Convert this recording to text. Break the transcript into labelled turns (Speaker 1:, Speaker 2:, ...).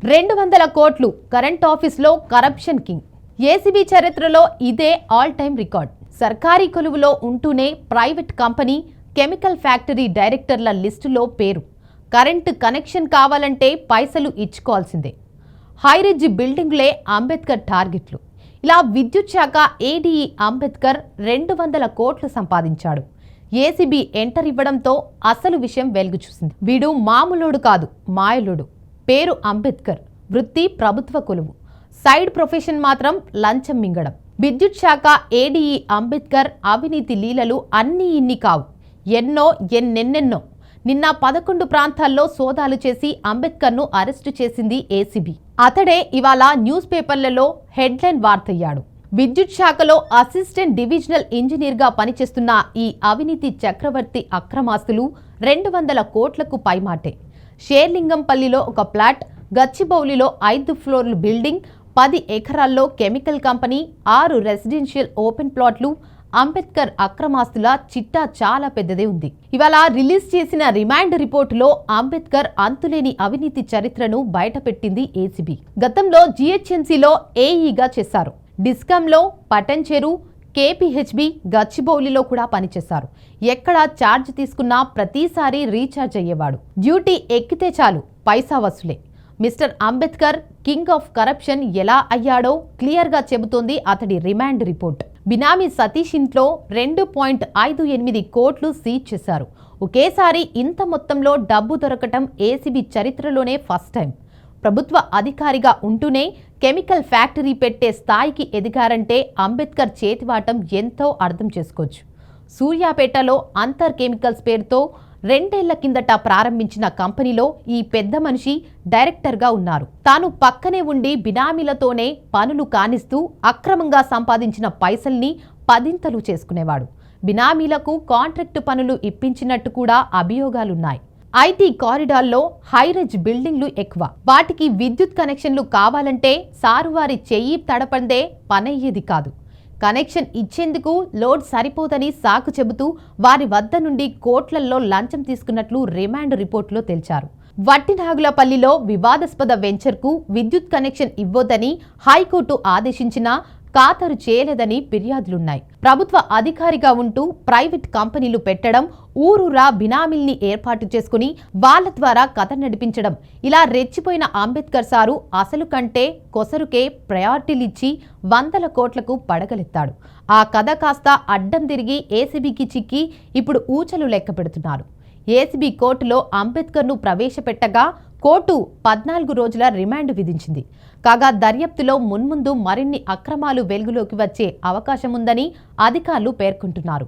Speaker 1: 200 కోట్లు కరెంట్ ఆఫీస్లో corruption king. ACB చరిత్రలో ఇదే ఆల్ టైమ్ రికార్డ్. సర్కారీ కొలువులో ఉంటూనే ప్రైవేట్ కంపెనీ కెమికల్ ఫ్యాక్టరీ డైరెక్టర్ల లిస్టులో పేరు. కరెంటు కనెక్షన్ కావాలంటే పైసలు ఇచ్చుకోవాల్సిందే. హైరిజ్ బిల్డింగ్లే అంబేద్కర్ టార్గెట్లు. ఇలా విద్యుత్ శాఖ ఏడీఈ అంబేద్కర్ 200 కోట్లు సంపాదించాడు. ఏసీబీ ఎంటర్ ఇవ్వడంతో అసలు విషయం వెలుగు చూసింది. వీడు మామూలుడు కాదు, మాయలుడు. పేరు అంబేద్కర్, వృత్తి ప్రభుత్వ కొలువు, సైడ్ ప్రొఫెషన్ మాత్రం లంచం మింగడం. విద్యుత్ శాఖ ఏడీఈ అంబేద్కర్ అవినీతి లీలలు అన్నీ ఇన్ని కావు, ఎన్నెన్నో. నిన్న 11 ప్రాంతాల్లో సోదాలు చేసి అంబేద్కర్ను అరెస్టు చేసింది ఏసీబీ. అతడే ఇవాళ న్యూస్ పేపర్లలో హెడ్లైన్ వార్తయ్యాడు. విద్యుత్ శాఖలో అసిస్టెంట్ డివిజనల్ ఇంజనీర్గా పనిచేస్తున్న ఈ అవినీతి చక్రవర్తి అక్రమాస్తులు 200 కోట్లకు పైమాటే. షేర్లింగంపల్లిలో ఒక ప్లాట్, గచ్చిబౌలిలో 5 ఫ్లోర్లు బిల్డింగ్, 10 ఎకరాల్లో కెమికల్ కంపెనీ, 6 రెసిడెన్షియల్ ఓపెన్ ప్లాట్లు. అంబేద్కర్ అక్రమాస్తుల చిట్టా చాలా పెద్దదే ఉంది. ఇవాళ రిలీజ్ చేసిన రిమాండ్ రిపోర్టులో అంబేద్కర్ అంతులేని అవినీతి చరిత్రను బయటపెట్టింది ఏసీబీ. గతంలో జీహెచ్ఎంసీలో ఏఈగా చేశారు. డిస్కంలో పటంచెరు, కేపీహెచ్బీ, గచ్చిబౌలిలో కూడా పనిచేశారు. ఎక్కడ ఛార్జ్ తీసుకున్నా ప్రతిసారి రీఛార్జ్ అయ్యేవాడు. డ్యూటీ ఎక్కితే చాలు పైసా వసూలే. Mister Ambedkar king of corruption ఎలా అయ్యాడో క్లియర్గా చెబుతోంది అతడి రిమాండ్ రిపోర్ట్. బినామీ సతీష్ ఇంట్లో 2.58 కోట్లు సీజ్ చేశారు. ఒకేసారి ఇంత మొత్తంలో డబ్బు దొరకటం ఏసీబీ చరిత్రలోనే ఫస్ట్ టైం. ప్రభుత్వ అధికారిగా ఉంటూనే కెమికల్ ఫ్యాక్టరీ పెట్టే స్థాయికి ఎదిగారంటే అంబేద్కర్ చేతివాటం ఎంతో అర్థం చేసుకోవచ్చు. సూర్యాపేటలో అంతర్ కెమికల్స్ పేరుతో 2 ఏళ్ల కిందట ప్రారంభించిన కంపెనీలో ఈ పెద్ద మనిషి డైరెక్టర్గా ఉన్నారు. తాను పక్కనే ఉండి బినామీలతోనే పనులు కానిస్తూ అక్రమంగా సంపాదించిన పైసల్ని పదింతలు చేసుకునేవాడు. బినామీలకు కాంట్రాక్టు పనులు ఇప్పించినట్టు కూడా అభియోగాలున్నాయి. ఐటీ కారిడార్లో హైరేజ్ బిల్డింగ్లు ఎక్కువ. వాటికి విద్యుత్ కనెక్షన్లు కావాలంటే సారువారి చెయ్యి తడపందే పనయ్యేది కాదు. కనెక్షన్ ఇచ్చేందుకు లోడ్ సరిపోదని సాకు చెబుతూ వారి వద్ద నుండి కోట్లల్లో లంచం తీసుకున్నట్లు రిమాండ్ రిపోర్టులో తేల్చారు. వట్టినాగులపల్లిలో వివాదాస్పద వెంచర్కు విద్యుత్ కనెక్షన్ ఇవ్వొద్దని హైకోర్టు ఆదేశించినా ఖాతరు చేయలేదని ఫిర్యాదులున్నాయి. ప్రభుత్వ అధికారిగా ఉంటూ ప్రైవేట్ కంపెనీలు పెట్టడం, ఊరూరా బినామీల్ని ఏర్పాటు చేసుకుని వాళ్ల ద్వారా కథ నడిపించడం. ఇలా రెచ్చిపోయిన అంబేద్కర్ సారు అసలు కంటే కొసరుకే ప్రయారిటీలిచ్చి 100 కోట్లకు పడగలెత్తాడు. ఆ కథ కాస్త అడ్డం తిరిగి ఏసీబీకి చిక్కి ఇప్పుడు ఊచలు లెక్క పెడుతున్నారు. ఏసీబీ కోర్టులో అంబేద్కర్ను ప్రవేశపెట్టగా కోర్టు 14 రోజుల రిమాండ్ విధించింది. కాగా దర్యాప్తులో మున్ముందు మరిన్ని అక్రమాలు వెలుగులోకి వచ్చే అవకాశం ఉందని అధికారులు పేర్కొంటున్నారు.